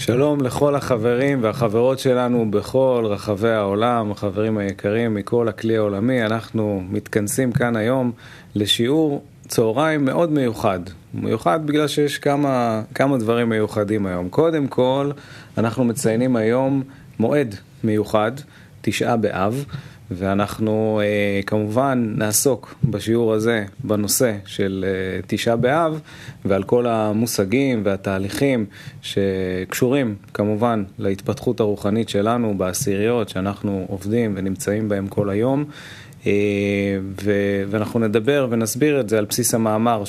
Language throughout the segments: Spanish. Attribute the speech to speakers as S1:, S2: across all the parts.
S1: שלום לכל החברים והחברות שלנו בכל רחבי העולם, החברים היקרים מכל הכלי העולמי. אנחנו מתכנסים כאן היום לשיעור צהריים מאוד מיוחד. מיוחד בגלל שיש כמה דברים מיוחדים היום. קודם כל, אנחנו מציינים היום מועד מיוחד, 9 באב, ואנחנו כמובן נעסוק בשיעור הזה בנושא של 9 באב ועל כל המושגים והתהליכים שקשורים כמובן להתפתחות הרוחנית שלנו בעשיריות שאנחנו עובדים ונמצאים בהם כל היום, ואנחנו נדבר ונסביר את זה על בסיס המאמר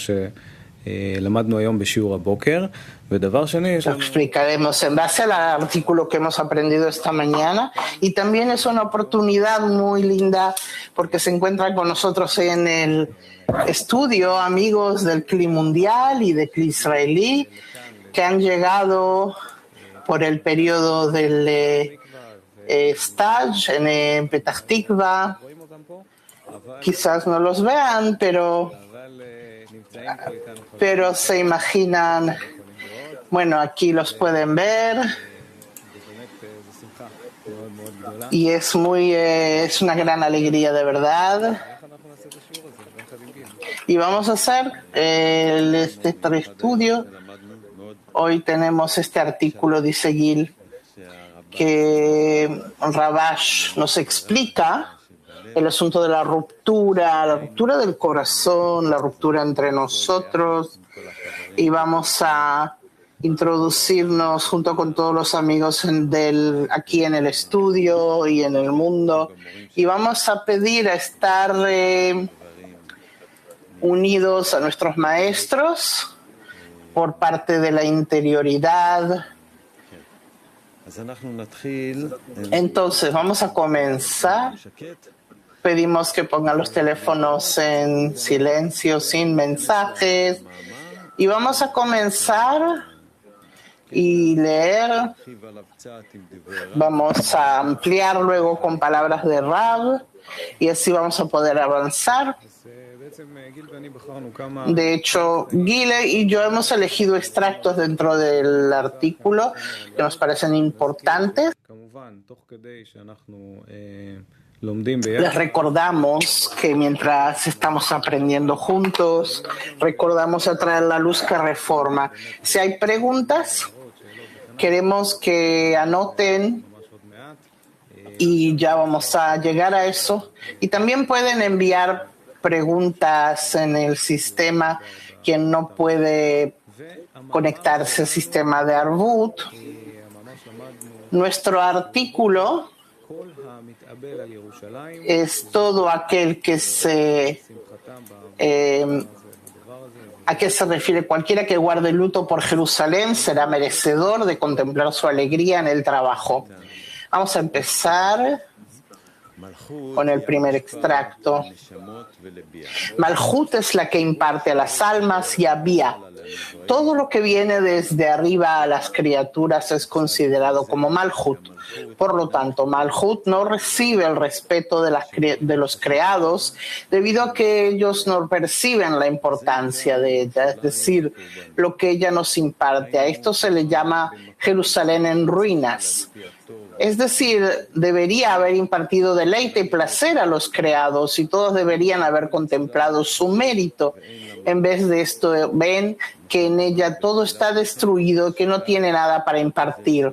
S1: שלמדנו היום בשיעור הבוקר. ודבר שני,
S2: lo explicaremos en base al artículo que hemos aprendido esta mañana, y también es una oportunidad muy linda porque se encuentran con nosotros en el estudio amigos del CLI mundial y del CLI israelí que han llegado por el periodo del stage en Petah Tikva. Quizás no los vean, pero se imaginan. Bueno, aquí los pueden ver y es una gran alegría de verdad. Y vamos a hacer este estudio. Hoy tenemos este artículo, dice Gil, que Rabash nos explica el asunto de la ruptura del corazón, la ruptura entre nosotros, y vamos a introducirnos junto con todos los amigos aquí en el estudio y en el mundo, y vamos a pedir a estar unidos a nuestros maestros por parte de la interioridad. Entonces vamos a comenzar. Pedimos que pongan los teléfonos en silencio, sin mensajes, y vamos a comenzar y leer. Vamos a ampliar luego con palabras de Rab y así vamos a poder avanzar. De hecho, Gile y yo hemos elegido extractos dentro del artículo que nos parecen importantes. Les recordamos que mientras estamos aprendiendo juntos, recordamos a traer la luz que reforma. Si hay preguntas, queremos que anoten y ya vamos a llegar a eso. Y también pueden enviar preguntas en el sistema. Quien no puede conectarse al sistema de Arvut. Nuestro artículo es todo aquel que ¿a qué se refiere? Cualquiera que guarde luto por Jerusalén será merecedor de contemplar su alegría en el trabajo. Vamos a empezar con el primer extracto. Malhut es la que imparte a las almas y Abía. Todo lo que viene desde arriba a las criaturas es considerado como Malhut. Por lo tanto, Malhut no recibe el respeto de los creados debido a que ellos no perciben la importancia de ella, es decir, lo que ella nos imparte. A esto se le llama Jerusalén en ruinas. Es decir, debería haber impartido deleite y placer a los creados y todos deberían haber contemplado su mérito. En vez de esto, ven que en ella todo está destruido, que no tiene nada para impartir.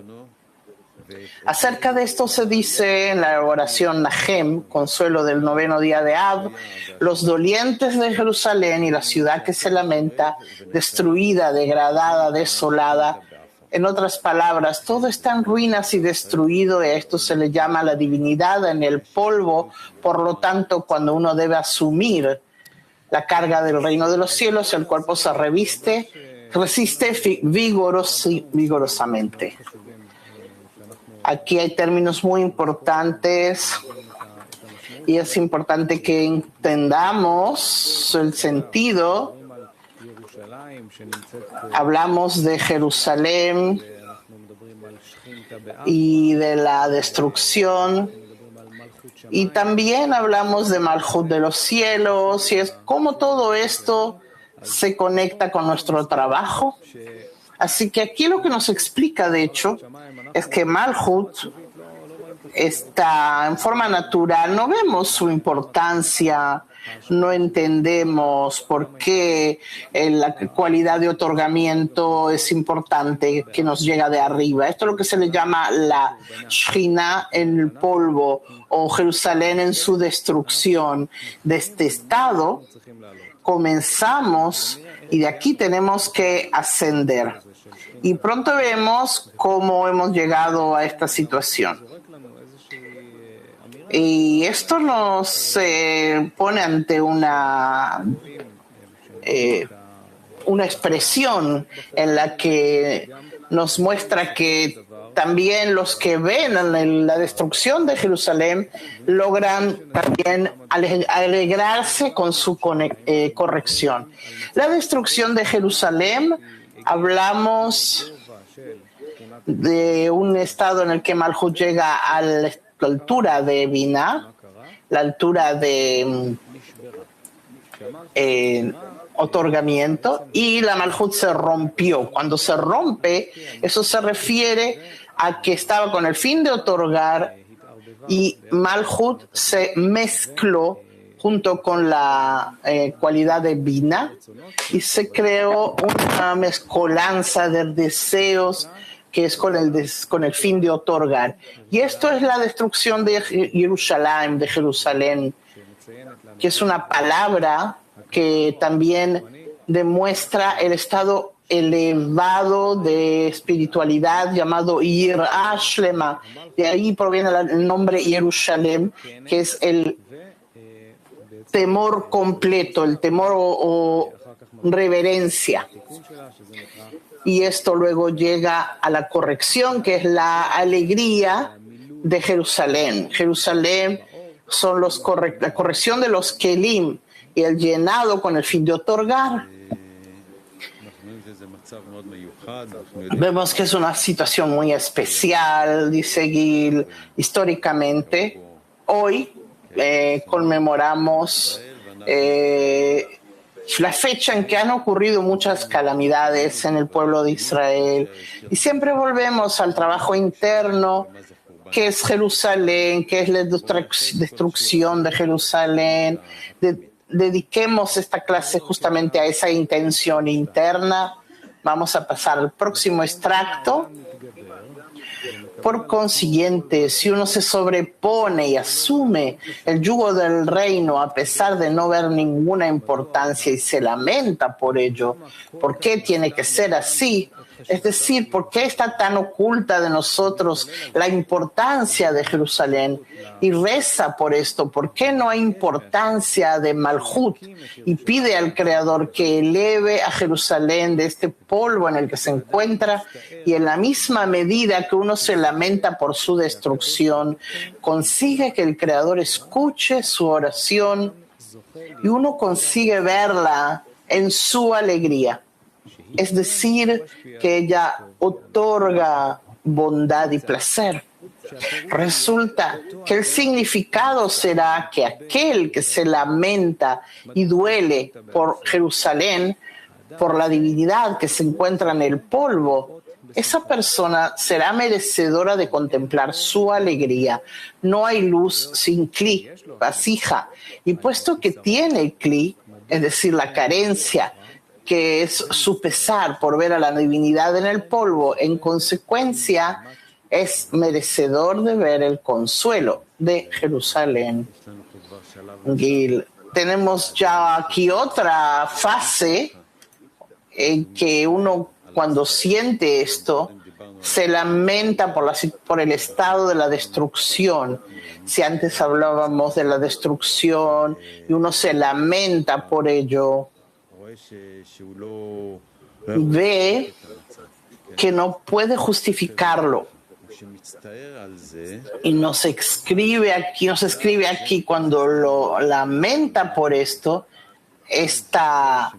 S2: Acerca de esto se dice en la oración Nahem, consuelo del 9º día de Av, los dolientes de Jerusalén y la ciudad que se lamenta, destruida, degradada, desolada. En otras palabras, todo está en ruinas y destruido, y a esto se le llama la divinidad en el polvo. Por lo tanto, cuando uno debe asumir la carga del reino de los cielos, el cuerpo se resiste vigorosamente. Aquí hay términos muy importantes y es importante que entendamos el sentido. Hablamos de Jerusalén y de la destrucción, y también hablamos de Malhut de los cielos, y es cómo todo esto se conecta con nuestro trabajo. Así que aquí lo que nos explica, de hecho, es que Malhut está en forma natural, no vemos su importancia, no entendemos por qué la cualidad de otorgamiento es importante, que nos llega de arriba. Esto es lo que se le llama la Shekhinah en el polvo o Jerusalén en su destrucción. De este estado comenzamos y de aquí tenemos que ascender. Y pronto vemos cómo hemos llegado a esta situación. Y esto nos pone ante una expresión en la que nos muestra que también los que ven en la destrucción de Jerusalén logran también alegrarse con su corrección. La destrucción de Jerusalén, hablamos de un estado en el que Malhut llega a la altura de Binah, la altura de otorgamiento, y la Malhut se rompió. Cuando se rompe, eso se refiere a que estaba con el fin de otorgar y Malhut se mezcló junto con la cualidad de Binah y se creó una mezcolanza de deseos que es con el fin de otorgar. Y esto es la destrucción de Jerusalén, que es una palabra que también demuestra el estado elevado de espiritualidad llamado Yirah Shlema. De ahí proviene el nombre Jerusalén, que es el temor completo, el temor o reverencia. Y esto luego llega a la corrección, que es la alegría de Jerusalén. Jerusalén son la corrección de los kelim y el llenado con el fin de otorgar. Vemos que es una situación muy especial, dice Gil, históricamente. Hoy conmemoramos la fecha en que han ocurrido muchas calamidades en el pueblo de Israel y siempre volvemos al trabajo interno, que es Jerusalén, que es la destrucción de Jerusalén. Dediquemos esta clase justamente a esa intención interna. Vamos a pasar al próximo extracto. Por consiguiente, si uno se sobrepone y asume el yugo del reino a pesar de no ver ninguna importancia y se lamenta por ello, ¿por qué tiene que ser así? Es decir, ¿por qué está tan oculta de nosotros la importancia de Jerusalén? Y reza por esto. ¿Por qué no hay importancia de Malhut? Y pide al Creador que eleve a Jerusalén de este polvo en el que se encuentra, y en la misma medida que uno se lamenta por su destrucción, consigue que el Creador escuche su oración y uno consigue verla en su alegría. Es decir, que ella otorga bondad y placer. Resulta que el significado será que aquel que se lamenta y duele por Jerusalén, por la divinidad que se encuentra en el polvo, esa persona será merecedora de contemplar su alegría. No hay luz sin cli, vasija. Y puesto que tiene el cli, es decir, la carencia, que es su pesar por ver a la divinidad en el polvo, en consecuencia es merecedor de ver el consuelo de Jerusalén. Gil, tenemos ya aquí otra fase en que uno, cuando siente esto, se lamenta por el estado de la destrucción. Si antes hablábamos de la destrucción y uno se lamenta por ello, ve que no puede justificarlo. Y nos escribe aquí cuando lo lamenta por esto, esta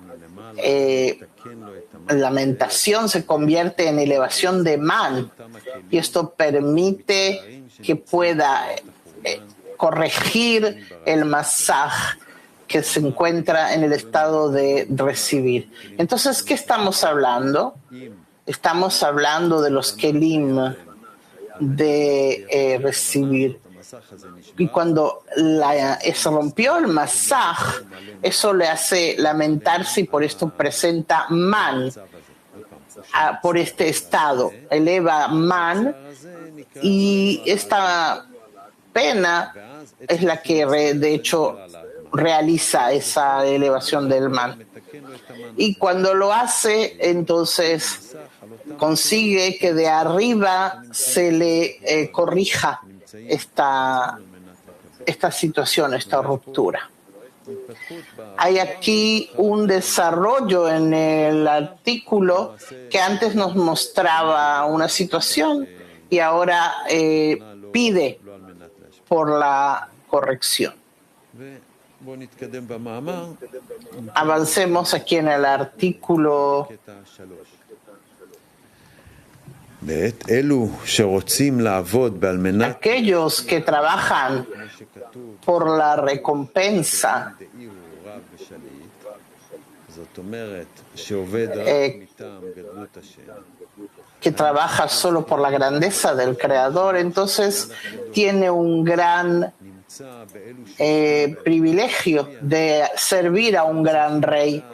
S2: lamentación se convierte en elevación de man, y esto permite que pueda corregir el masaj que se encuentra en el estado de recibir. Entonces, ¿qué estamos hablando? Estamos hablando de los kelim de recibir. Y cuando se rompió el masaj, eso le hace lamentarse y por esto presenta man, por este estado, eleva man, y esta pena es la que de hecho realiza esa elevación del man. Y cuando lo hace, entonces consigue que de arriba se le corrija esta situación, esta ruptura. Hay aquí un desarrollo en el artículo que antes nos mostraba una situación y ahora pide por la corrección. Avancemos aquí en el artículo. Aquellos que trabajan por la recompensa, que trabaja solo por la grandeza del Creador, entonces tiene un gran privilegio de servir a un gran rey.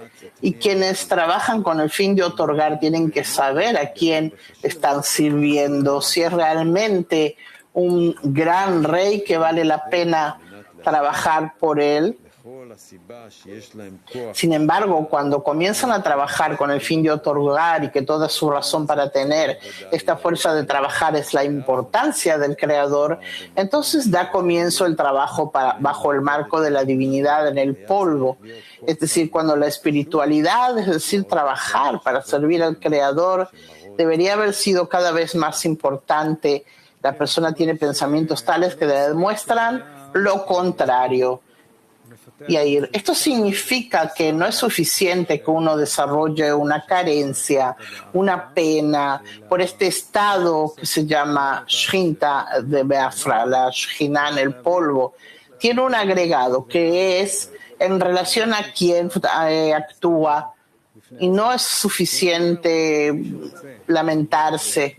S2: Y quienes trabajan con el fin de otorgar tienen que saber a quién están sirviendo, si es realmente un gran rey que vale la pena trabajar por él. Sin embargo, cuando comienzan a trabajar con el fin de otorgar y que toda su razón para tener esta fuerza de trabajar es la importancia del Creador, entonces da comienzo el trabajo bajo el marco de la divinidad en el polvo. Es decir, cuando la espiritualidad, es decir, trabajar para servir al Creador, debería haber sido cada vez más importante. La persona tiene pensamientos tales que demuestran lo contrario. Y ahí, esto significa que no es suficiente que uno desarrolle una carencia, una pena, por este estado que se llama Shrinta de Beafra, la Shriná en el polvo. Tiene un agregado que es en relación a quién actúa, y no es suficiente lamentarse.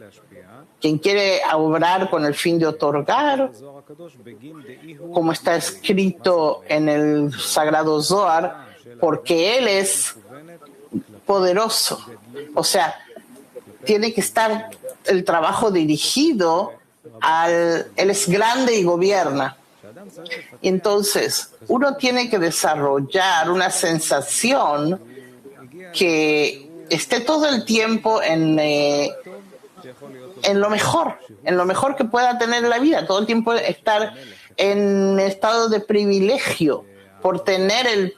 S2: Quien quiere obrar con el fin de otorgar, como está escrito en el Sagrado Zohar, porque Él es poderoso. O sea, tiene que estar el trabajo dirigido Él es grande y gobierna. Y entonces, uno tiene que desarrollar una sensación que esté todo el tiempo en lo mejor que pueda tener la vida, todo el tiempo estar en estado de privilegio por tener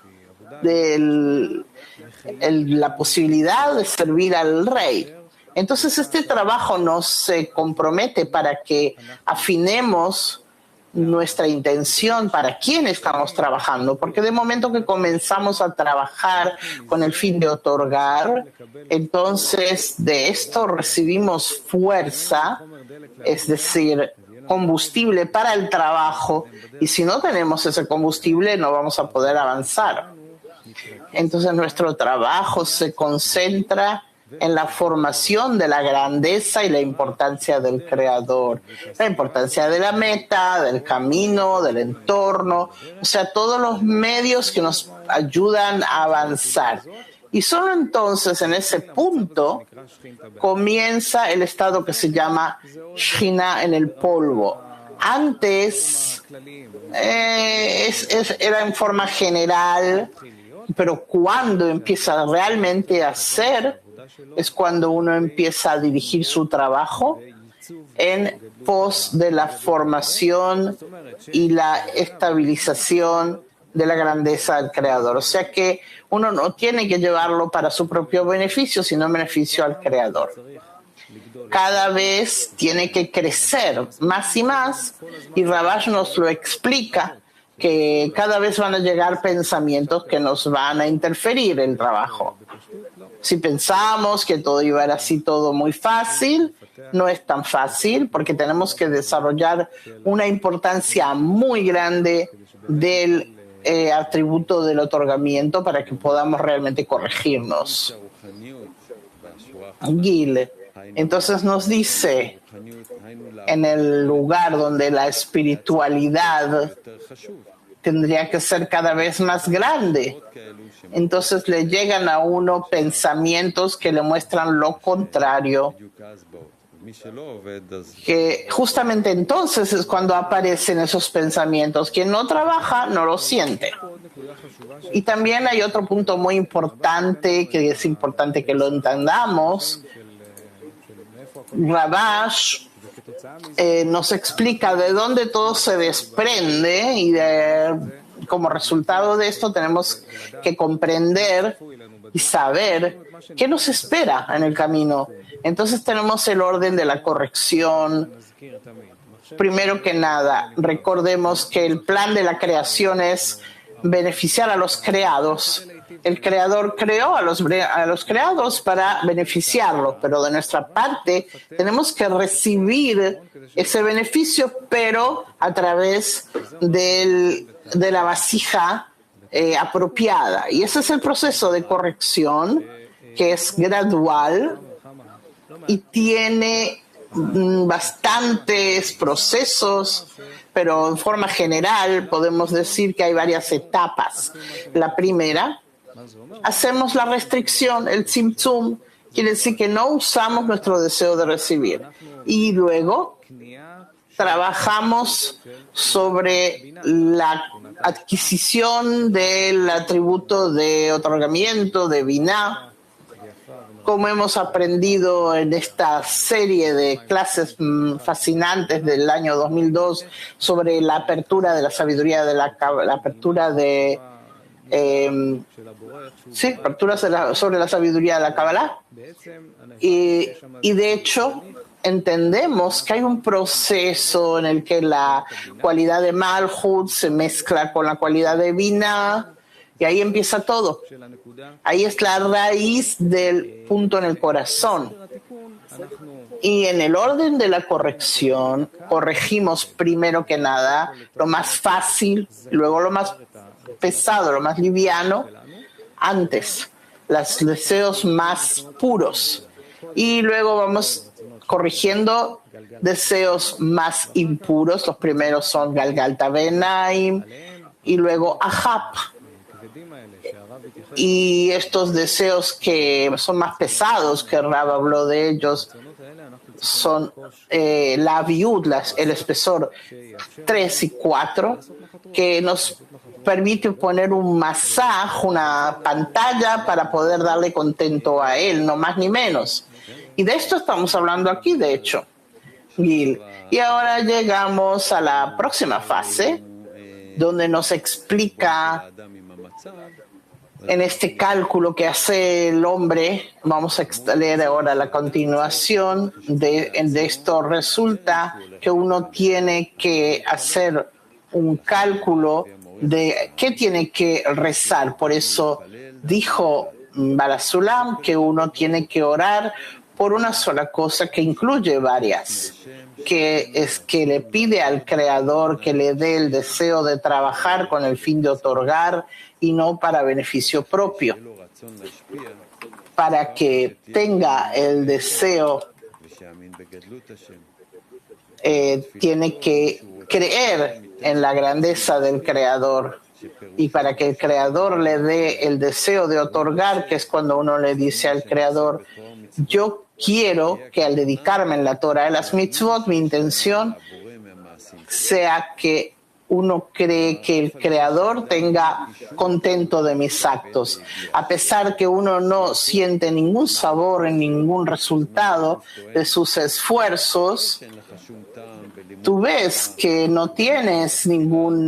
S2: la posibilidad de servir al rey. Entonces este trabajo nos compromete para que afinemos nuestra intención para quién estamos trabajando, porque de momento que comenzamos a trabajar con el fin de otorgar, entonces de esto recibimos fuerza, es decir, combustible para el trabajo, y si no tenemos ese combustible no vamos a poder avanzar. Entonces nuestro trabajo se concentra en la formación de la grandeza y la importancia del Creador, la importancia de la meta, del camino, del entorno, o sea, todos los medios que nos ayudan a avanzar. Y solo entonces, en ese punto, comienza el estado que se llama Shina en el polvo. Antes era en forma general, pero cuando empieza realmente a ser, es cuando uno empieza a dirigir su trabajo en pos de la formación y la estabilización de la grandeza del Creador. O sea que uno no tiene que llevarlo para su propio beneficio, sino en beneficio al Creador. Cada vez tiene que crecer más y más, y Rabash nos lo explica, que cada vez van a llegar pensamientos que nos van a interferir en el trabajo. Si pensamos que todo iba a ir así, todo muy fácil, no es tan fácil, porque tenemos que desarrollar una importancia muy grande del atributo del otorgamiento para que podamos realmente corregirnos. Gil, entonces nos dice, en el lugar donde la espiritualidad tendría que ser cada vez más grande, entonces le llegan a uno pensamientos que le muestran lo contrario, que justamente entonces es cuando aparecen esos pensamientos. Quien no trabaja no lo siente. Y también hay otro punto muy importante, que es importante que lo entendamos. Rabash nos explica de dónde todo se desprende y como resultado de esto tenemos que comprender y saber qué nos espera en el camino. Entonces tenemos el orden de la corrección. Primero que nada, recordemos que el plan de la creación es beneficiar a los creados. El creador creó a los creados para beneficiarlos, pero de nuestra parte tenemos que recibir ese beneficio, pero a través de la vasija apropiada. Y ese es el proceso de corrección, que es gradual y tiene bastantes procesos, pero en forma general podemos decir que hay varias etapas. La primera, hacemos la restricción, el tzimtzum, quiere decir que no usamos nuestro deseo de recibir. Y luego trabajamos sobre la adquisición del atributo de otorgamiento, de biná, como hemos aprendido en esta serie de clases fascinantes del año 2002 sobre la apertura de la sabiduría de la apertura de sobre la sabiduría de la Kabbalah. Y de hecho entendemos que hay un proceso en el que la cualidad de Malhut se mezcla con la cualidad de Binah, y ahí empieza todo. Ahí es la raíz del punto en el corazón. Y en el orden de la corrección, corregimos primero que nada lo más fácil, luego lo más pesado, lo más liviano, antes, los deseos más puros. Y luego vamos corrigiendo deseos más impuros. Los primeros son Galgalta Benaim y luego Ahab. Y estos deseos que son más pesados, que Rab habló de ellos, son la viud, el espesor 3 y 4, que nos permite poner un masaj, una pantalla, para poder darle contento a él, no más ni menos. Y de esto estamos hablando aquí, de hecho, Gil. Y ahora llegamos a la próxima fase, donde nos explica en este cálculo que hace el hombre. Vamos a leer ahora la continuación de esto. Resulta que uno tiene que hacer un cálculo de qué tiene que rezar. Por eso dijo Barasulam que uno tiene que orar por una sola cosa, que incluye varias, que es que le pide al Creador que le dé el deseo de trabajar con el fin de otorgar y no para beneficio propio, para que tenga el deseo. Tiene que creer en la grandeza del Creador, y para que el Creador le dé el deseo de otorgar, que es cuando uno le dice al Creador: yo quiero que al dedicarme en la Torah de las mitzvot, mi intención sea que uno cree que el Creador tenga contento de mis actos. A pesar que uno no siente ningún sabor en ningún resultado de sus esfuerzos, tú ves que no tienes ningún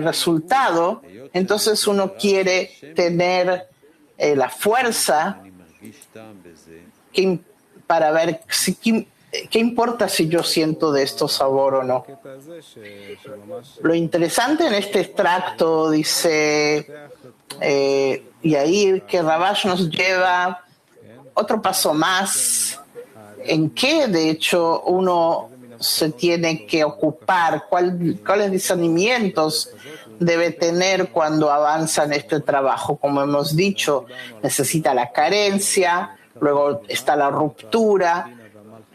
S2: resultado, entonces uno quiere tener la fuerza para ver qué importa si yo siento de esto sabor o no. Lo interesante en este extracto, dice Yair, que Rabash nos lleva otro paso más, en que de hecho uno se tiene que ocupar, cuáles discernimientos debe tener cuando avanza en este trabajo. Como hemos dicho, necesita la carencia, luego está la ruptura.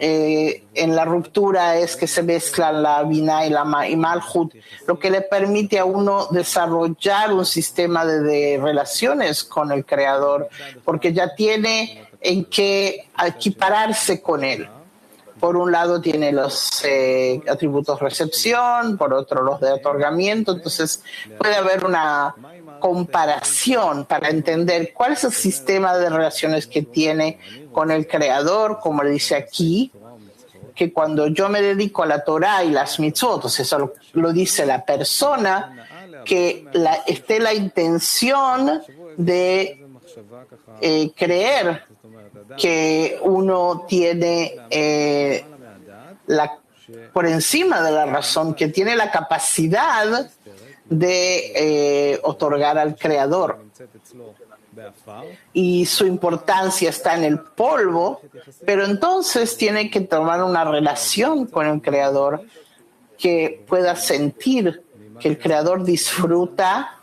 S2: En la ruptura es que se mezclan la Binah y Malhut, lo que le permite a uno desarrollar un sistema de relaciones con el Creador, porque ya tiene en qué equipararse con él. Por un lado tiene los atributos recepción, por otro los de otorgamiento, entonces puede haber una comparación para entender cuál es el sistema de relaciones que tiene con el Creador, como le dice aquí, que cuando yo me dedico a la Torah y las mitzvot, entonces eso lo dice la persona, que esté la intención de creer que uno tiene por encima de la razón, que tiene la capacidad de otorgar al Creador. Y su importancia está en el polvo, pero entonces tiene que tomar una relación con el Creador que pueda sentir que el Creador disfruta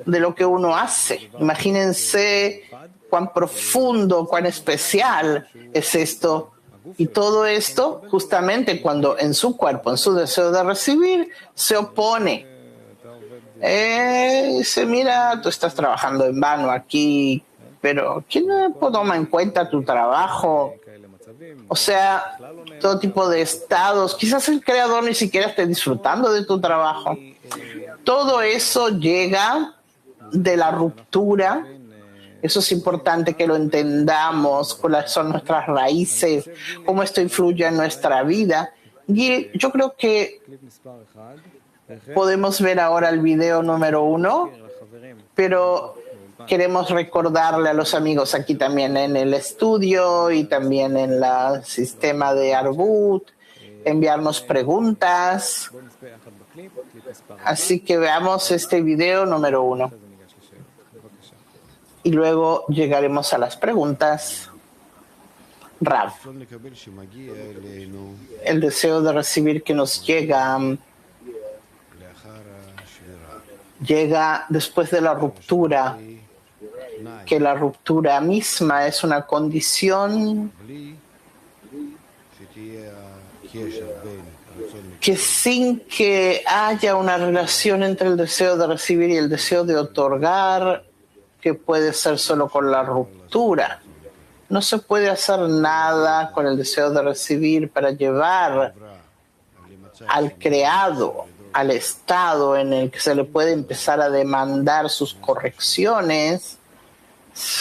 S2: de lo que uno hace. Imagínense cuán profundo, cuán especial es esto. Y todo esto justamente cuando en su cuerpo, en su deseo de recibir, se opone. Dice, mira, tú estás trabajando en vano aquí, pero ¿quién toma en cuenta tu trabajo? O sea, todo tipo de estados. Quizás el Creador ni siquiera esté disfrutando de tu trabajo. Todo eso llega de la ruptura. Eso es importante que lo entendamos, cuáles son nuestras raíces, cómo esto influye en nuestra vida. Y yo creo que podemos ver ahora el video número 1, pero queremos recordarle a los amigos aquí también en el estudio y también en el sistema de Arbut, enviarnos preguntas. Así que veamos este video número 1. Y luego llegaremos a las preguntas. Rav, el deseo de recibir que nos llega después de la ruptura, que la ruptura misma es una condición que sin que haya una relación entre el deseo de recibir y el deseo de otorgar, que puede ser solo con la ruptura. No se puede hacer nada con el deseo de recibir para llevar al creado al estado en el que se le puede empezar a demandar sus correcciones,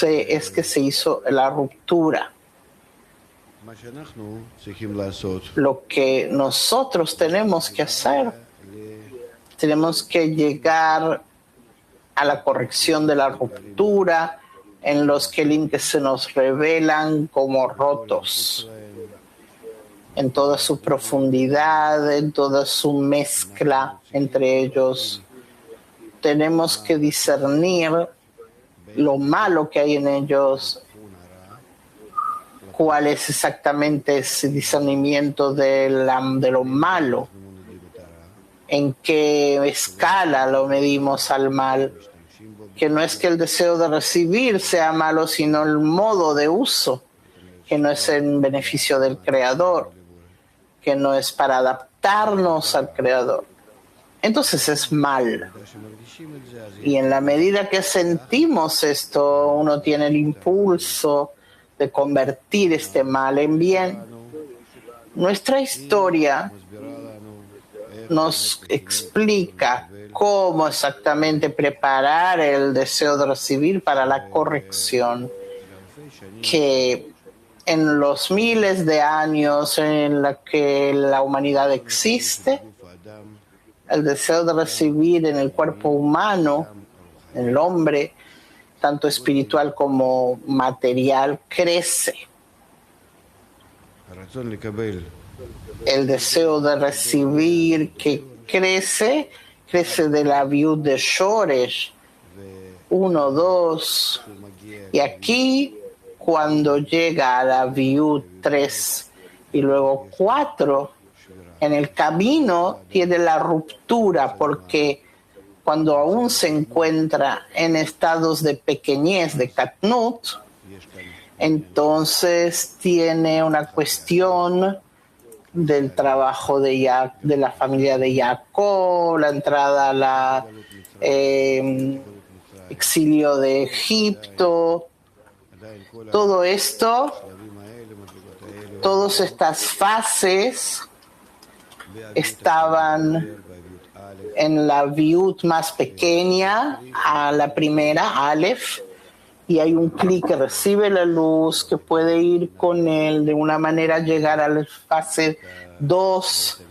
S2: es que se hizo la ruptura. Lo que nosotros tenemos que hacer, tenemos que llegar a la corrección de la ruptura en los kelim que se nos revelan como rotos, en toda su profundidad, en toda su mezcla entre ellos. Tenemos que discernir lo malo que hay en ellos, cuál es exactamente ese discernimiento de lo malo, en qué escala lo medimos al mal, que no es que el deseo de recibir sea malo, sino el modo de uso, que no es en beneficio del Creador, que no es para adaptarnos al Creador. Entonces es mal. Y en la medida que sentimos esto, uno tiene el impulso de convertir este mal en bien. Nuestra historia nos explica cómo exactamente preparar el deseo de recibir para la corrección, que en los miles de años en la que la humanidad existe, el deseo de recibir en el cuerpo humano, en el hombre, tanto espiritual como material, crece. El deseo de recibir que crece de la viud de Shoresh, 1, 2, y aquí cuando llega a la viud 3 y luego 4, en el camino tiene la ruptura, porque cuando aún se encuentra en estados de pequeñez, de katnut, entonces tiene una cuestión del trabajo de la familia de Jacob, la entrada a la exilio de Egipto, todo esto, todas estas fases estaban en la viut más pequeña, a la primera, Aleph, y hay un clic que recibe la luz, que puede ir con él de una manera llegar a la fase 2,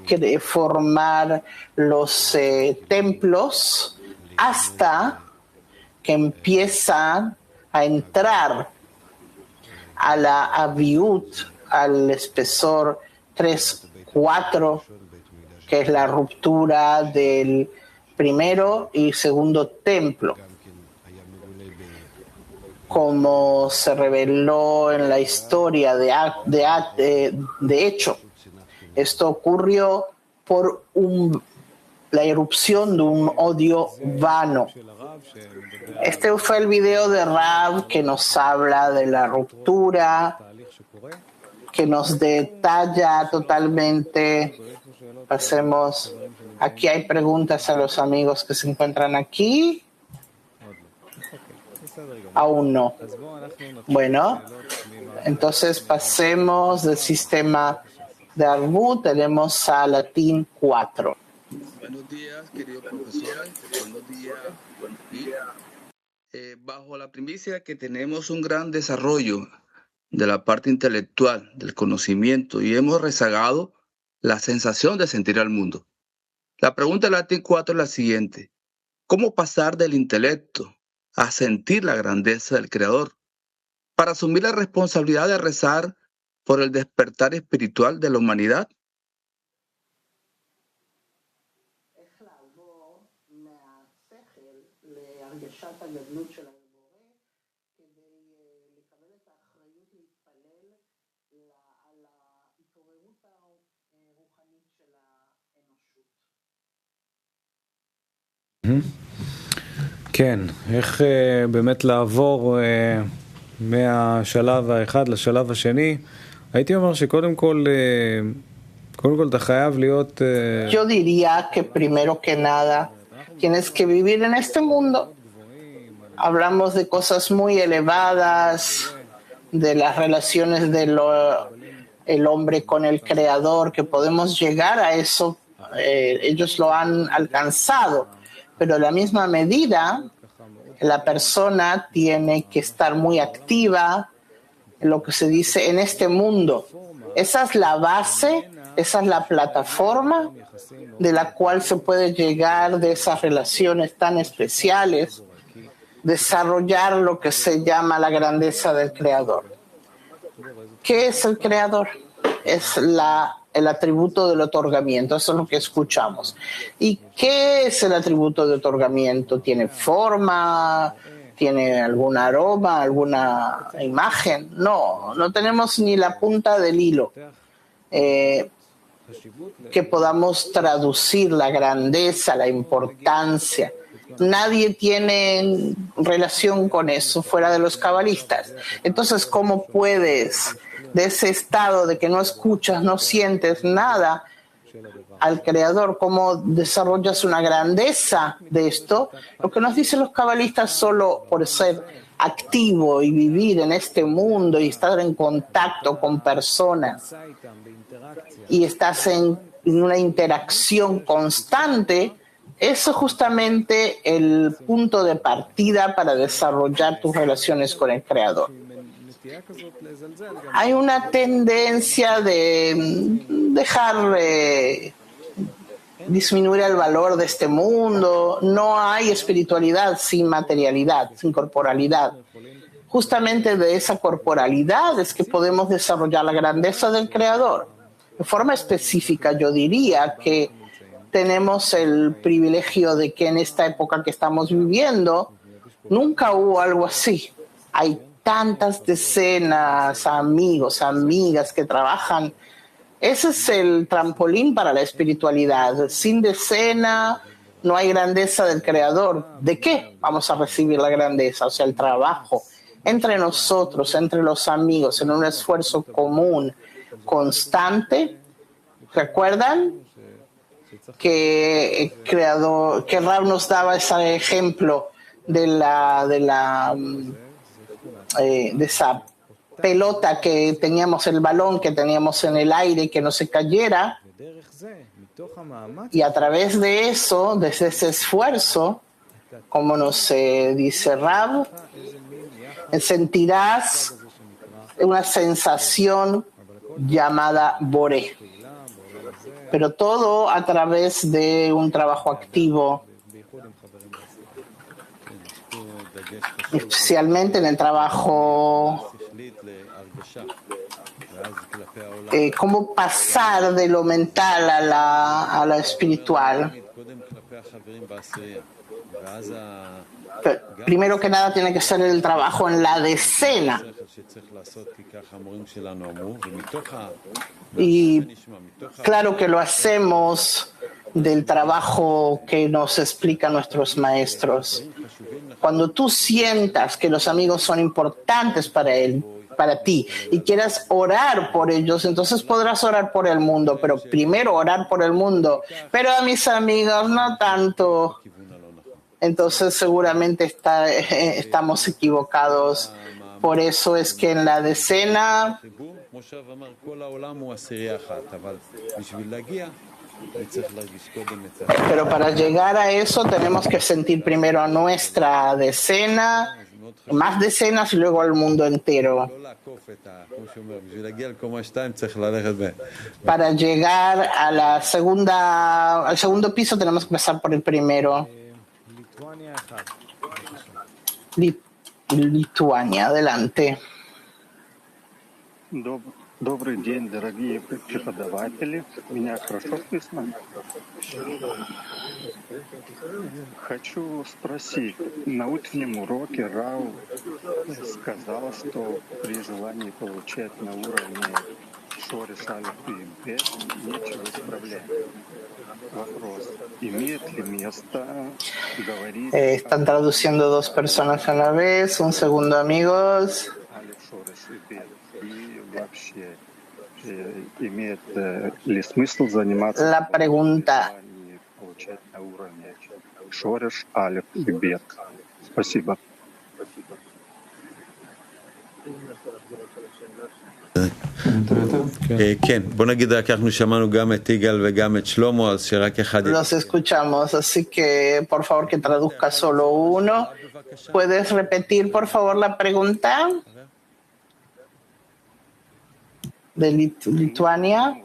S2: que formar los templos, hasta que empiezan a entrar a la aviut, al espesor 3-4, que es la ruptura del primero y segundo templo. Como se reveló en la historia de hecho, esto ocurrió por la erupción de un odio vano. Este fue el video de Rav que nos habla de la ruptura, que nos detalla totalmente. Pasemos, aquí hay preguntas a los amigos que se encuentran aquí. Aún no. Bueno, entonces pasemos del sistema de Arbut, tenemos a latín 4.
S3: Buenos días, querido profesor. Buenos días. Bajo la primicia que tenemos un gran desarrollo de la parte intelectual, del conocimiento, y hemos rezagado la sensación de sentir al mundo. La pregunta del latín 4 es la siguiente: ¿cómo pasar del intelecto a sentir la grandeza del Creador para asumir la responsabilidad de rezar por el despertar espiritual de la humanidad?
S1: כן, איך באמת לעבור מהשלב האחד לשלב השני? הייתי אומר שקודם כל אתה חייב להיות...
S2: Yo diría que primero que nada tienes que vivir en este mundo. Hablamos de cosas muy elevadas, de las relaciones del hombre con el Creador, que podemos llegar a eso, ellos lo han alcanzado, pero a la misma medida la persona tiene que estar muy activa en lo que se dice en este mundo. Esa es la base, esa es la plataforma de la cual se puede llegar de esas relaciones tan especiales, desarrollar lo que se llama la grandeza del Creador. ¿Qué es el Creador? Es el atributo del otorgamiento, eso es lo que escuchamos. ¿Y qué es el atributo de otorgamiento? ¿Tiene forma? ¿Tiene algún aroma? ¿Alguna imagen? No, no tenemos ni la punta del hilo que podamos traducir la grandeza, la importancia. Nadie tiene relación con eso fuera de los cabalistas. Entonces, ¿cómo puedes, de ese estado de que no escuchas, no sientes nada al Creador, cómo desarrollas una grandeza de esto? Lo que nos dicen los cabalistas, solo por ser activo y vivir en este mundo y estar en contacto con personas y estás en una interacción constante, eso es justamente el punto de partida para desarrollar tus relaciones con el Creador. Hay una tendencia de dejar disminuir el valor de este mundo. No hay espiritualidad sin materialidad, sin corporalidad. Justamente de esa corporalidad es que podemos desarrollar la grandeza del Creador. De forma específica, yo diría que tenemos el privilegio de que en esta época que estamos viviendo nunca hubo algo así. Hay tantas decenas, amigos, amigas que trabajan. Ese es el trampolín para la espiritualidad. Sin decena, no hay grandeza del Creador, ¿de qué vamos a recibir la grandeza? O sea, el trabajo entre nosotros, entre los amigos, en un esfuerzo común, constante. ¿Recuerdan que el Creador, que Rab nos daba ese ejemplo de esa pelota que teníamos, el balón que teníamos en el aire, que no se cayera? Y a través de eso, desde ese esfuerzo, como nos dice Rab, sentirás una sensación llamada Boré. Pero todo a través de un trabajo activo, especialmente en el trabajo, cómo pasar de lo mental a lo espiritual. Primero que nada tiene que ser el trabajo en la decena. Y claro que lo hacemos del trabajo que nos explican nuestros maestros. Cuando tú sientas que los amigos son importantes para ti y quieras orar por ellos, entonces podrás orar por el mundo, pero primero orar por el mundo, pero a mis amigos no tanto. Entonces seguramente estamos equivocados. Por eso es que en la decena pero para llegar a eso tenemos que sentir primero a nuestra decena, más decenas y luego al mundo entero. Para llegar a al segundo piso tenemos que pasar por el primero. Lituania, adelante.
S4: Добрый день, дорогие преподаватели. Меня хорошо слышно? Хочу спросить. На утреннем уроке Рау сказала, что при желании получать на уровне Шориш, Алеф и Бет нечего исправлять. Вопрос. Имеет ли место говорить...
S2: Están traduciendo dos personas a la vez. Un segundo, amigos.
S4: Алеф, Шориш и Бет. Вообще имеет ли смысл заниматься
S2: La pregunta.
S4: получать на уровне Шориш, Алеф и Бет? Спасибо.
S2: Los escuchamos, así que por favor que traduzca solo uno. ¿Puedes repetir por favor la pregunta? De Lituania.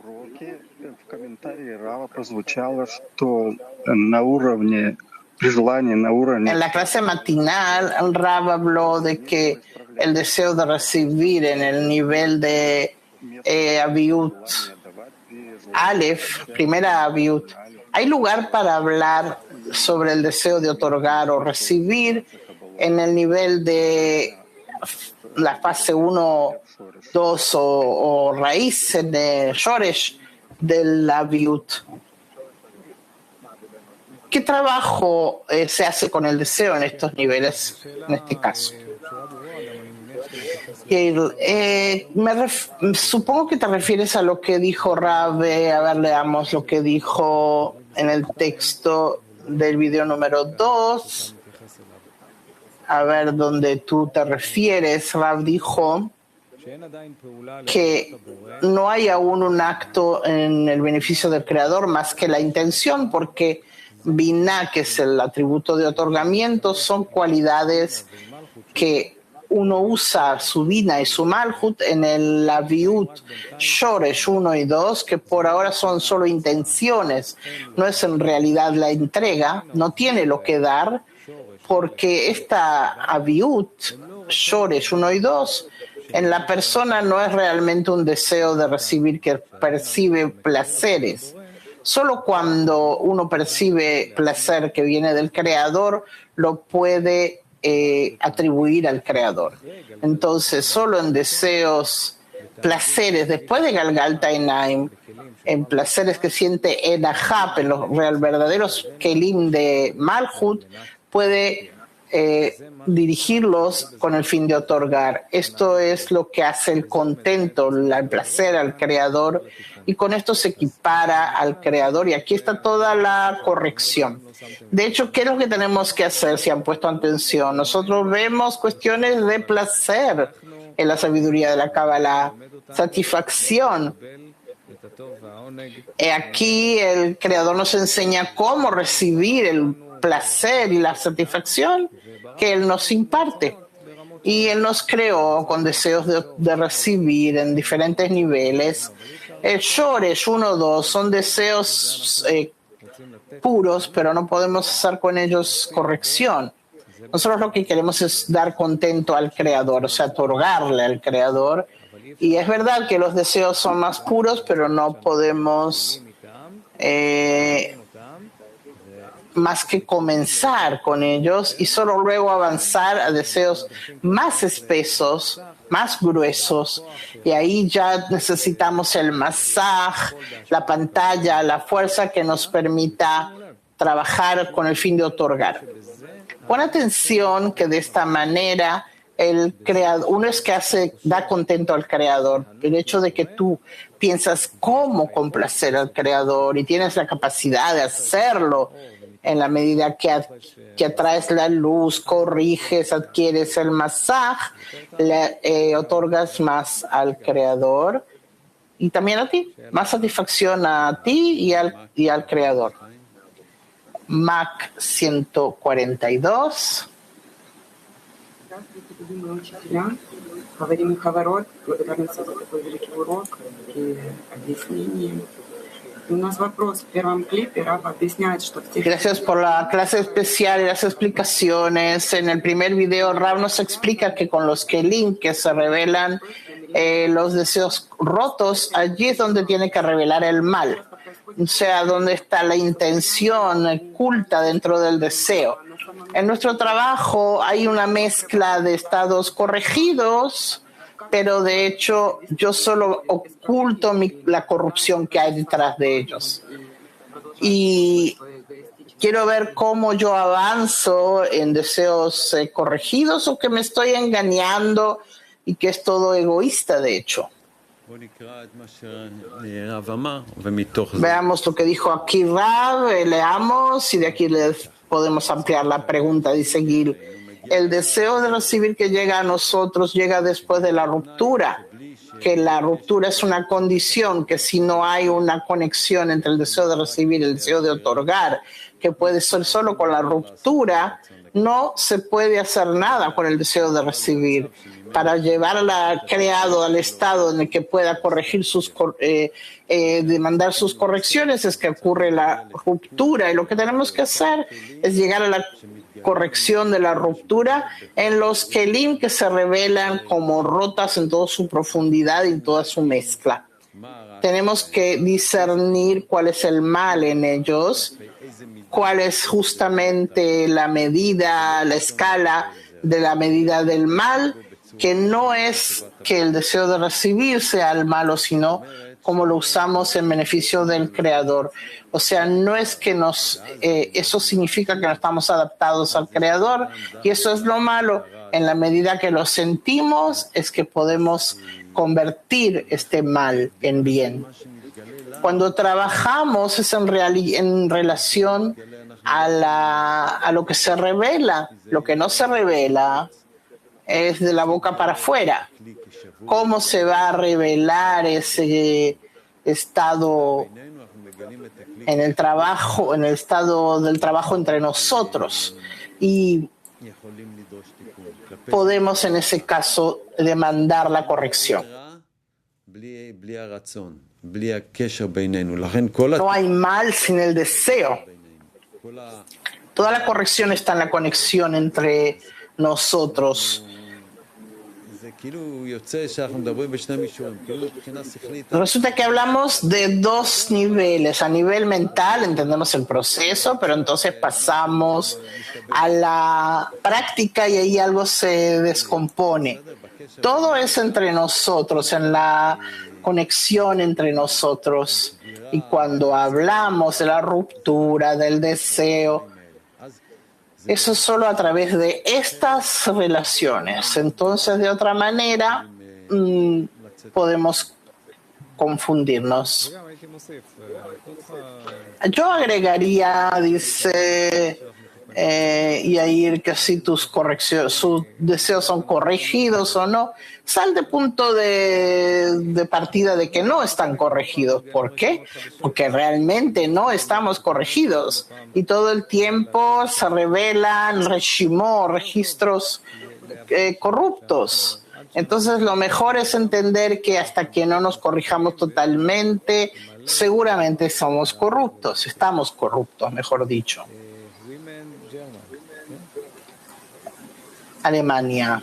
S4: В комментарии Рава прозвучало, что на уровне, при желании на уровне...
S2: En la clase matinal, Rav habló de que el deseo de recibir en el nivel de Aviut Aleph, primera Aviut, ¿hay lugar para hablar sobre el deseo de otorgar o recibir en el nivel de la fase 1, 2 o raíz en el Shoresh del Aviut? ¿Qué trabajo se hace con el deseo en estos niveles, en este caso? Supongo que te refieres a lo que dijo Rabe. A ver, leamos lo que dijo en el texto del video número 2. A ver, donde tú te refieres. Rab dijo que no hay aún un acto en el beneficio del Creador más que la intención, porque Binah, que es el atributo de otorgamiento, son cualidades que uno usa su Binah y su Malhut en el Aviut Shoresh 1 y 2, que por ahora son solo intenciones, no es en realidad la entrega, no tiene lo que dar, porque esta Aviut Shoresh 1 y 2 en la persona no es realmente un deseo de recibir que percibe placeres. Solo cuando uno percibe placer que viene del Creador, lo puede atribuir al Creador. Entonces, solo en deseos, placeres, después de Galgalta Einaim, en placeres que siente en Ahab, en los verdaderos Kelim de Malhut, puede dirigirlos con el fin de otorgar. Esto es lo que hace el contento, el placer al Creador, y con esto se equipara al Creador. Y aquí está toda la corrección. De hecho, ¿qué es lo que tenemos que hacer si han puesto atención? Nosotros vemos cuestiones de placer en la sabiduría de la Kabbalah, satisfacción. Aquí el Creador nos enseña cómo recibir el placer y la satisfacción que Él nos imparte. Y Él nos creó con deseos de recibir en diferentes niveles. El Shoresh 1, 2 son deseos puros, pero no podemos hacer con ellos corrección. Nosotros lo que queremos es dar contento al Creador, o sea, otorgarle al Creador. Y es verdad que los deseos son más puros, pero no podemos más que comenzar con ellos y solo luego avanzar a deseos más espesos, más gruesos, y ahí ya necesitamos el masaj, la pantalla, la fuerza que nos permita trabajar con el fin de otorgar. Pon atención que de esta manera el creador, uno es que da contento al Creador. El hecho de que tú piensas cómo complacer al Creador y tienes la capacidad de hacerlo en la medida que atraes la luz, corriges, adquieres el masaj, le otorgas más al Creador y también a ti, más satisfacción a ti y al Creador. Mac 142. Gracias por la clase especial y las explicaciones. En el primer video, Rav nos explica que con los kelim que se revelan los deseos rotos, allí es donde tiene que revelar el mal. O sea, donde está la intención oculta dentro del deseo. En nuestro trabajo hay una mezcla de estados corregidos, pero de hecho yo solo oculto la corrupción que hay detrás de ellos. Y quiero ver cómo yo avanzo en deseos corregidos o que me estoy engañando y que es todo egoísta de hecho. Veamos lo que dijo aquí Rav, leamos y de aquí les podemos ampliar la pregunta. Dice Gil, el deseo de recibir que llega a nosotros llega después de la ruptura, que la ruptura es una condición, que si no hay una conexión entre el deseo de recibir y el deseo de otorgar, que puede ser solo con la ruptura, no se puede hacer nada con el deseo de recibir. Para llevarla creado al estado en el que pueda corregir demandar sus correcciones es que ocurre la ruptura, y lo que tenemos que hacer es llegar a la corrección de la ruptura en los kelim que se revelan como rotas en toda su profundidad y en toda su mezcla. Tenemos que discernir cuál es el mal en ellos, cuál es justamente la medida, la escala de la medida del mal, que no es que el deseo de recibir sea el malo, sino como lo usamos en beneficio del Creador. O sea, no es que eso significa que no estamos adaptados al Creador, y eso es lo malo. En la medida que lo sentimos, es que podemos convertir este mal en bien. Cuando trabajamos es en relación a lo que se revela. Lo que no se revela es de la boca para afuera. ¿Cómo se va a revelar ese estado en el trabajo, en el estado del trabajo entre nosotros? Y podemos en ese caso demandar la corrección. No hay mal sin el deseo. Toda la corrección está en la conexión entre nosotros. Resulta que hablamos de dos niveles. A nivel mental entendemos el proceso, pero entonces pasamos a la práctica y ahí algo se descompone. Todo es entre nosotros, en la conexión entre nosotros. Y cuando hablamos de la ruptura, del deseo, eso es solo a través de estas relaciones. Entonces, de otra manera, podemos confundirnos. Yo agregaría, dice Yair, que si tus deseos son corregidos o no, sal de punto de partida de que no están corregidos. ¿Por qué? Porque realmente no estamos corregidos y todo el tiempo se revelan registros corruptos. Entonces lo mejor es entender que hasta que no nos corrijamos totalmente, seguramente estamos corruptos, mejor dicho. Alemania.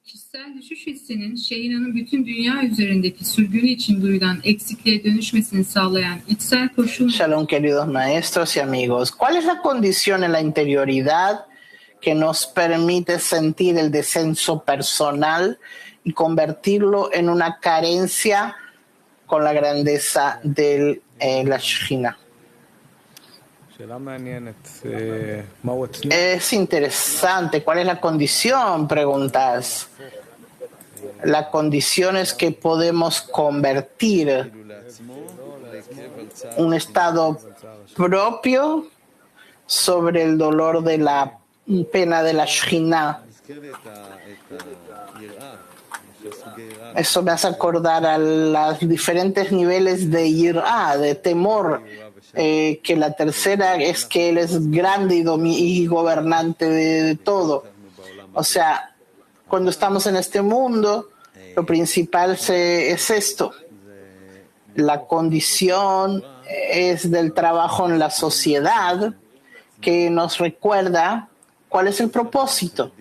S5: Kişisel düşüş hissinin Şehina'nın bütün dünya üzerindeki sürgünü için duyulan eksikliğe dönüşmesini sağlayan içsel koşul.
S2: Shalom, queridos maestros y amigos. ¿Cuál es la condición en la interioridad que nos permite sentir el descenso personal y convertirlo en una carencia con la grandeza de la Shekhinah? Es interesante. ¿Cuál es la condición? Preguntas. La condición es que podemos convertir un estado propio sobre el dolor de la pena de la Shekhinah. Eso me hace acordar a los diferentes niveles de yirá, de temor, que la tercera es que Él es grande y gobernante de todo. O sea, cuando estamos en este mundo, lo principal es esto. La condición es del trabajo en la sociedad que nos recuerda cuál es el propósito.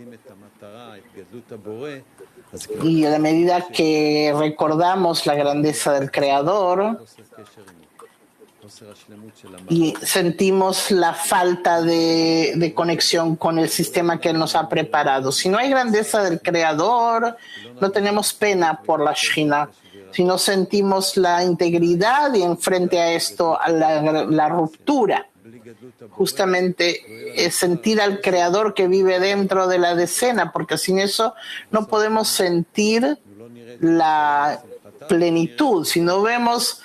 S2: Y a la medida que recordamos la grandeza del Creador y sentimos la falta de conexión con el sistema que Él nos ha preparado. Si no hay grandeza del Creador, no tenemos pena por la Shekhinah. Si no sentimos la integridad y enfrente a esto, a la ruptura, justamente es sentir al Creador que vive dentro de la decena, porque sin eso no podemos sentir la plenitud. Si no vemos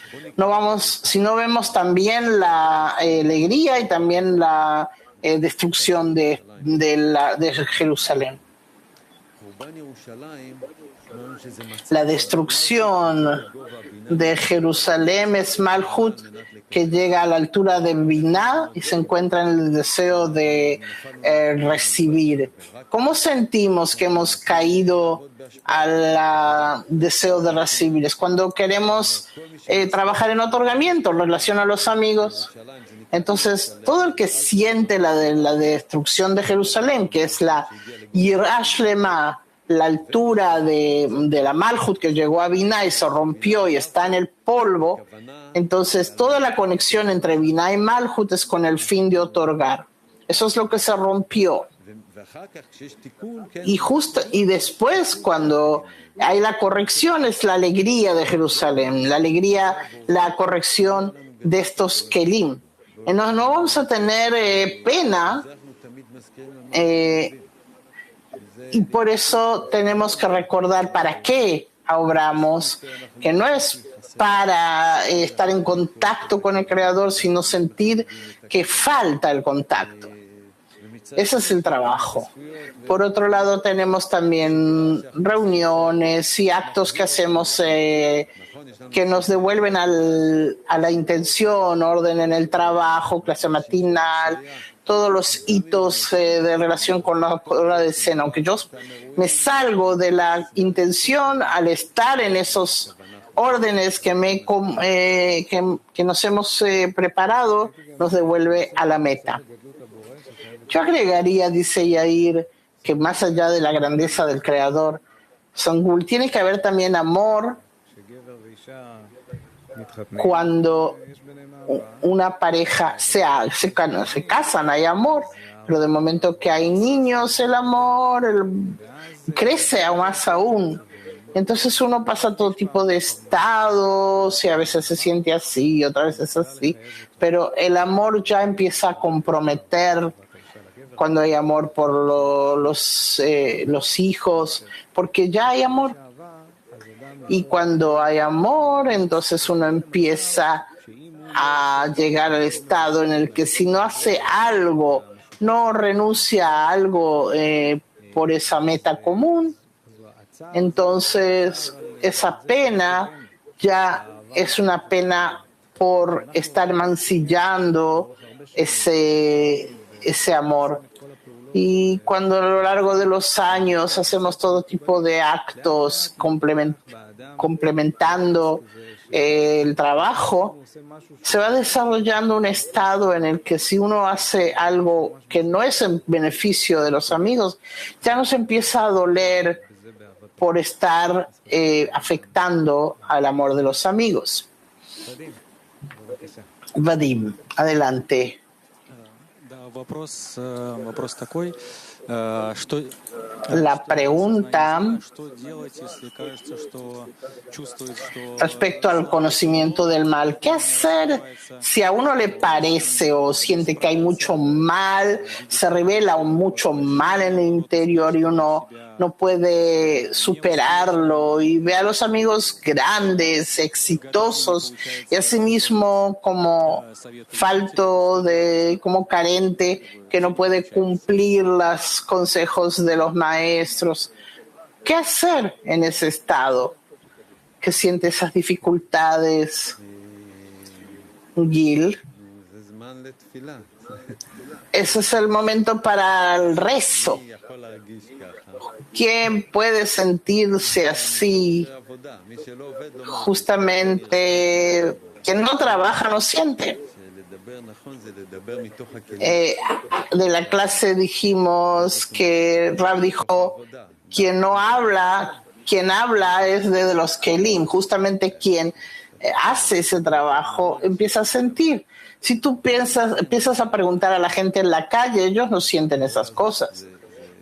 S2: también la alegría y también la destrucción de Jerusalén. La destrucción de Jerusalén es Malhut, que llega a la altura de Binah y se encuentra en el deseo de recibir. ¿Cómo sentimos que hemos caído al deseo de recibir? Es cuando queremos trabajar en otorgamiento en relación a los amigos. Entonces, todo el que siente la destrucción de Jerusalén, que es la Yirah Shlema, la altura de la Malhut que llegó a Binah y se rompió y está en el polvo, entonces toda la conexión entre Binah y Malhut es con el fin de otorgar. Eso es lo que se rompió. Y después, cuando hay la corrección, es la alegría de Jerusalén, la corrección de estos kelim. No vamos a tener pena, y por eso tenemos que recordar para qué obramos, que no es para estar en contacto con el Creador, sino sentir que falta el contacto. Ese es el trabajo. Por otro lado, tenemos también reuniones y actos que hacemos que nos devuelven a la intención, orden en el trabajo, clase matinal, todos los hitos de relación con la hora de cena. Aunque yo me salgo de la intención, al estar en esos órdenes que nos hemos preparado, nos devuelve a la meta. Yo agregaría, dice Yair, que más allá de la grandeza del Creador, Sangul, tiene que haber también amor cuando una pareja se casan, hay amor, Pero de momento que hay niños, el amor crece aún más aún. Entonces uno pasa todo tipo de estados y a veces se siente así y otras veces así. Pero el amor ya empieza a comprometer cuando hay amor por los hijos, porque ya hay amor. Y cuando hay amor, entonces uno empieza a llegar al estado en el que si no hace algo, no renuncia a algo por esa meta común, entonces esa pena ya es una pena por estar mancillando ese amor. Y cuando a lo largo de los años hacemos todo tipo de actos complementando el trabajo, se va desarrollando un estado en el que si uno hace algo que no es en beneficio de los amigos, ya nos empieza a doler por estar afectando al amor de los amigos. Vadim, adelante. La pregunta respecto al conocimiento del mal. ¿Qué hacer si a uno le parece o siente que hay mucho mal, se revela mucho mal en el interior y uno no puede superarlo y ve a los amigos grandes, exitosos y asimismo como como carente, que no puede cumplir los consejos de los maestros? ¿Qué hacer en ese estado que siente esas dificultades, Gil? Ese es el momento para el rezo. ¿Quién puede sentirse así? Justamente quien no trabaja no siente. De la clase dijimos que Rab dijo, quien habla es de los Kelim, justamente quien hace ese trabajo empieza a sentir. Si tú empiezas a preguntar a la gente en la calle, ellos no sienten esas cosas.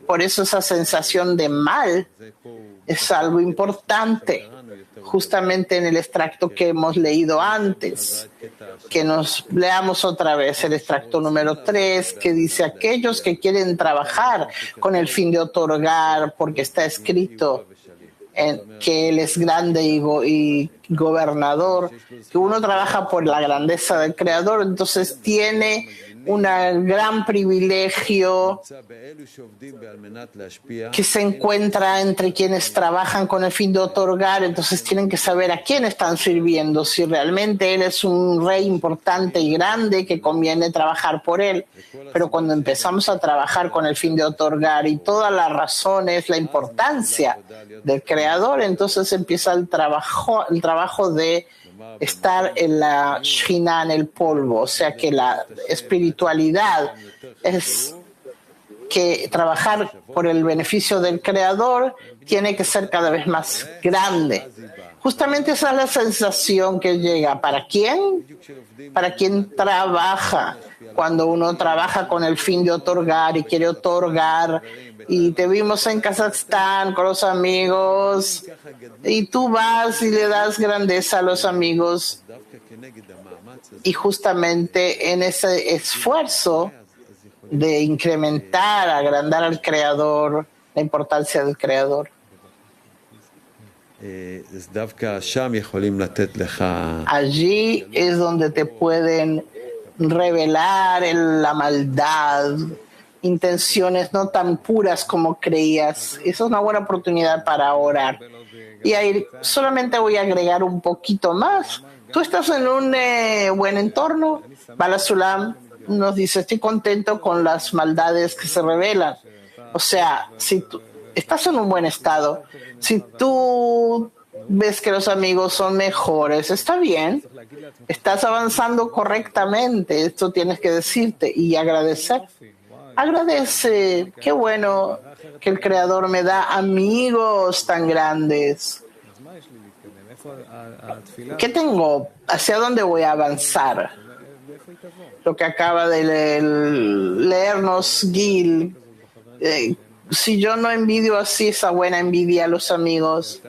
S2: Por eso esa sensación de mal es algo importante, justamente en el extracto que hemos leído antes. Que nos leamos otra vez el extracto número 3, que dice: aquellos que quieren trabajar con el fin de otorgar, porque está escrito que Él es grande y gobernador, que uno trabaja por la grandeza del Creador, entonces tiene un gran privilegio que se encuentra entre quienes trabajan con el fin de otorgar. Entonces tienen que saber a quién están sirviendo, si realmente Él es un rey importante y grande que conviene trabajar por Él. Pero cuando empezamos a trabajar con el fin de otorgar y toda la razón es la importancia del Creador, entonces empieza el trabajo de estar en la Shina, en el polvo. O sea que la espiritualidad es que trabajar por el beneficio del Creador tiene que ser cada vez más grande. Justamente esa es la sensación que llega. ¿Para quién? Para quien trabaja. Cuando uno trabaja con el fin de otorgar y quiere otorgar, y te vimos en Kazajstán con los amigos, y tú vas y le das grandeza a los amigos, y justamente en ese esfuerzo de incrementar, agrandar al Creador, la importancia del Creador, allí es donde te pueden revelar la maldad, intenciones no tan puras como creías. Esa es una buena oportunidad para orar. Y ahí solamente voy a agregar un poquito más. Tú estás en un buen entorno. Balasulam nos dice: estoy contento con las maldades que se revelan. O sea, si tú estás en un buen estado, si tú ves que los amigos son mejores, está bien, estás avanzando correctamente. Esto tienes que decirte y agradecer. Agradece, qué bueno que el Creador me da amigos tan grandes. ¿Qué tengo? ¿Hacia dónde voy a avanzar? lo que acaba de leernos Gil. Si yo no envidio así esa buena envidia a los amigos,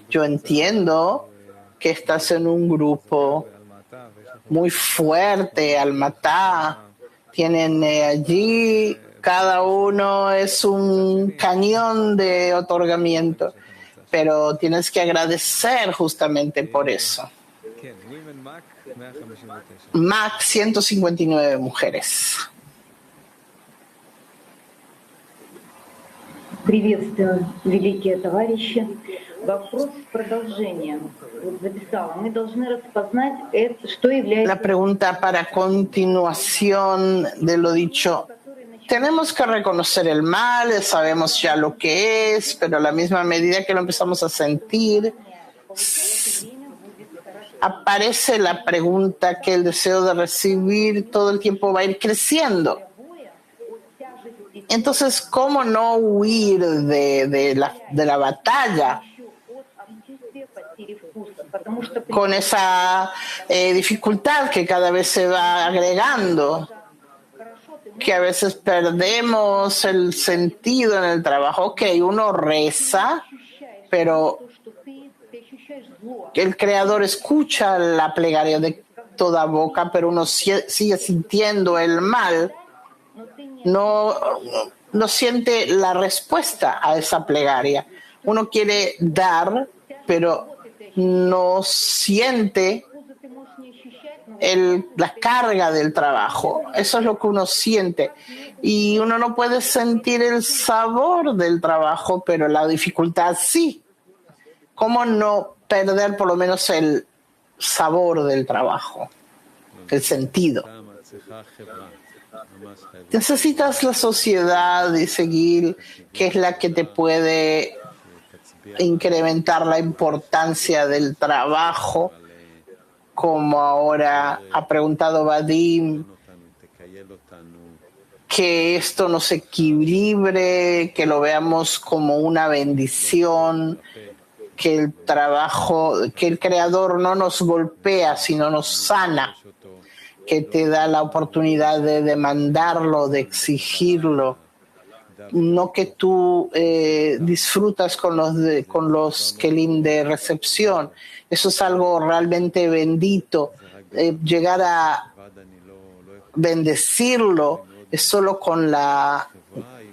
S2: yo entiendo que estás en un grupo muy fuerte, Almatá. Tienen allí, cada uno es un cañón de otorgamiento, pero tienes que agradecer justamente por eso. MAC 159 mujeres.
S6: Приветствую, великие товарищи. Вопрос продолжения. Вот записала. Мы должны распознать, что является...
S2: La pregunta para continuación de lo dicho. Tenemos que reconocer el mal, sabemos ya lo que es, pero a la misma medida que lo empezamos a sentir, aparece la pregunta que el deseo de recibir todo el tiempo va a ir creciendo. Entonces, ¿cómo no huir de la batalla con esa dificultad que cada vez se va agregando? Que a veces perdemos el sentido en el trabajo. Ok, uno reza, pero el Creador escucha la plegaria de toda boca, pero uno sigue sintiendo el mal. No siente la respuesta a esa plegaria. Uno quiere dar, pero no siente la carga del trabajo. Eso es lo que uno siente. Y uno no puede sentir el sabor del trabajo, pero la dificultad sí. ¿Cómo no perder por lo menos el sabor del trabajo? El sentido. Necesitas la sociedad, dice Gil, que es la que te puede incrementar la importancia del trabajo, como ahora ha preguntado Vadim, que esto nos equilibre, que lo veamos como una bendición, que el trabajo, que el Creador no nos golpea, sino nos sana, que te da la oportunidad de demandarlo, de exigirlo, no que tú disfrutas con los kelim de recepción. Eso es algo realmente bendito. Llegar a bendecirlo es solo con la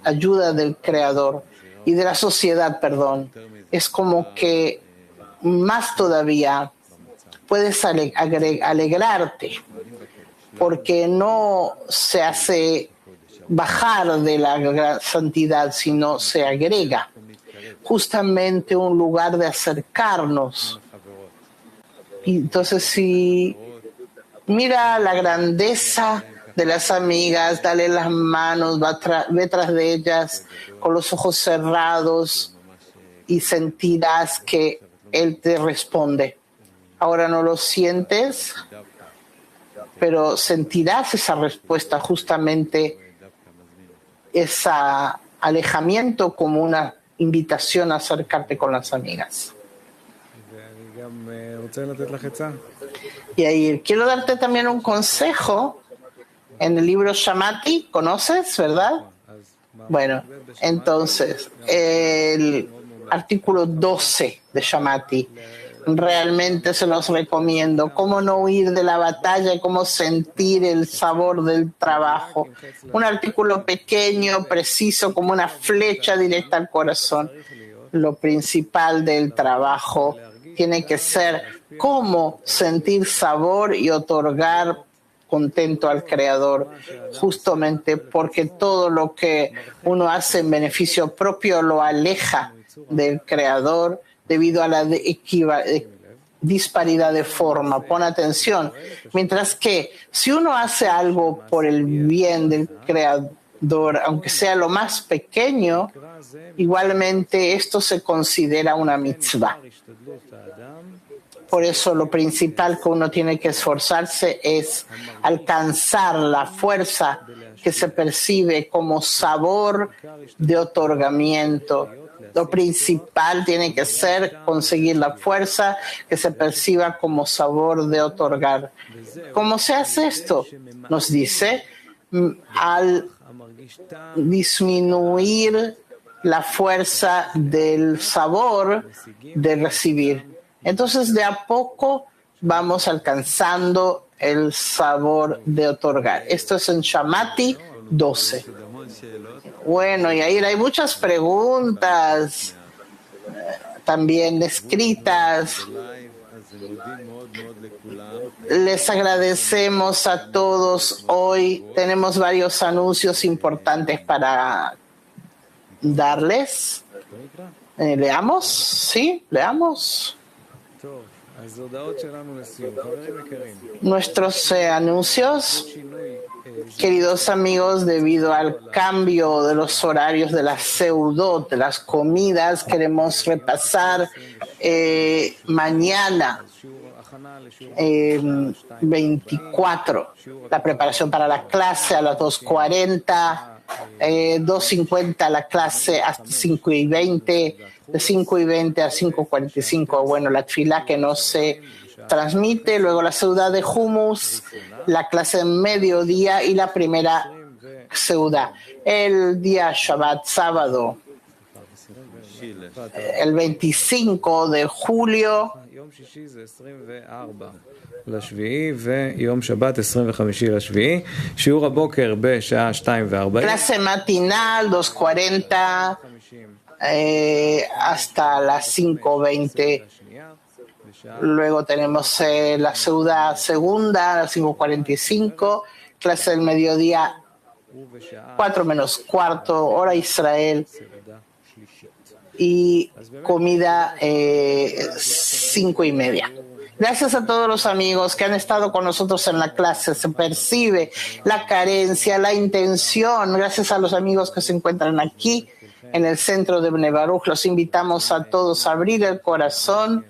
S2: ayuda del Creador y de la sociedad, perdón. Es como que más todavía puedes alegrarte, porque no se hace bajar de la gran santidad, sino se agrega justamente un lugar de acercarnos. Y entonces, si mira la grandeza de las amigas, dale las manos, ve tras de ellas con los ojos cerrados y sentirás que Él te responde. Ahora no lo sientes, pero sentirás esa respuesta, justamente ese alejamiento como una invitación a acercarte con las amigas. Y ahí quiero darte también un consejo en el libro Shamati, ¿conoces, verdad? Bueno, entonces, el artículo 12 de Shamati, realmente se los recomiendo. Cómo no huir de la batalla y cómo sentir el sabor del trabajo. Un artículo pequeño, preciso, como una flecha directa al corazón. Lo principal del trabajo tiene que ser cómo sentir sabor y otorgar contento al Creador, justamente porque todo lo que uno hace en beneficio propio lo aleja del Creador debido a la disparidad de forma. Pon atención. Mientras que si uno hace algo por el bien del Creador, aunque sea lo más pequeño, igualmente esto se considera una mitzvah. Por eso lo principal que uno tiene que esforzarse es alcanzar la fuerza que se percibe como sabor de otorgamiento, Lo principal tiene que ser conseguir la fuerza que se perciba como sabor de otorgar. ¿Cómo se hace esto? Nos dice, al disminuir la fuerza del sabor de recibir. Entonces, de a poco vamos alcanzando el sabor de otorgar. Esto es en Shamati 12. Bueno, y ahí hay muchas preguntas también escritas. Les agradecemos a todos. Hoy tenemos varios anuncios importantes para darles. Leamos, ¿sí? Leamos. Nuestros anuncios, queridos amigos, debido al cambio de los horarios de las seudot, de las comidas, queremos repasar mañana 24 la preparación para la clase a las 2:40, 2:50 la clase hasta 5:20, de 5:20 a 5:45, bueno, la tefilá que no se transmite, luego la seudá de hummus, la clase de mediodía y la primera seudá. El día Shabbat, sábado, el 25 de julio,
S1: לשביעי ויום שבת 25 לשביעי, שיעור הבוקר בשעה 2:40.
S2: clase matinal 2:40 hasta las 5:20. Luego tenemos la seudá segunda a las 5:45, clase del mediodía 4:45, hora Israel, y comida 5:30. Gracias a todos los amigos que han estado con nosotros en la clase. Se percibe la carencia, la intención. Gracias a los amigos que se encuentran aquí en el centro de Bnei Baruch. Los invitamos a todos a abrir el corazón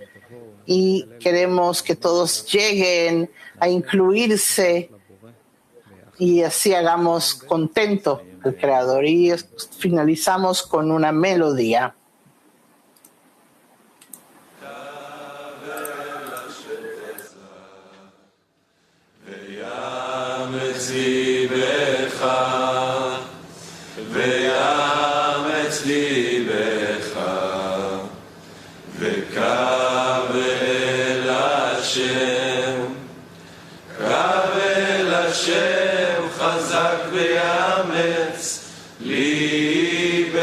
S2: y queremos que todos lleguen a incluirse y así hagamos contento al Creador. Y finalizamos con una melodía.
S7: ויאמץ ליבך וקרב אל השם, קרב אל השם חזק ויאמץ ליבך,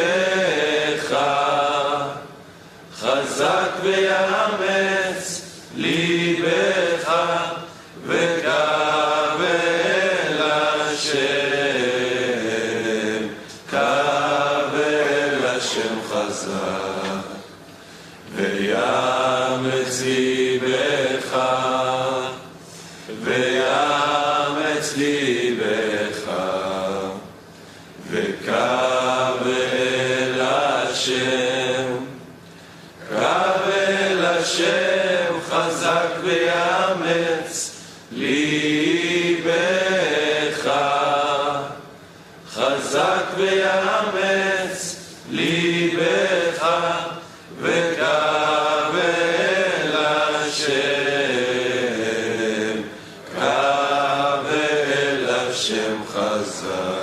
S7: חזק ויאמץ ליבך וקרב אל השם, קרב אל השם חזק ויאמץ ליבך, ויאמץ ליבך וקרב אל השם, קרב אל השם חזק ויאמץ ליבך, חזק ויאמץ ליבך וקרב אל השם, קרב אל השם חזק.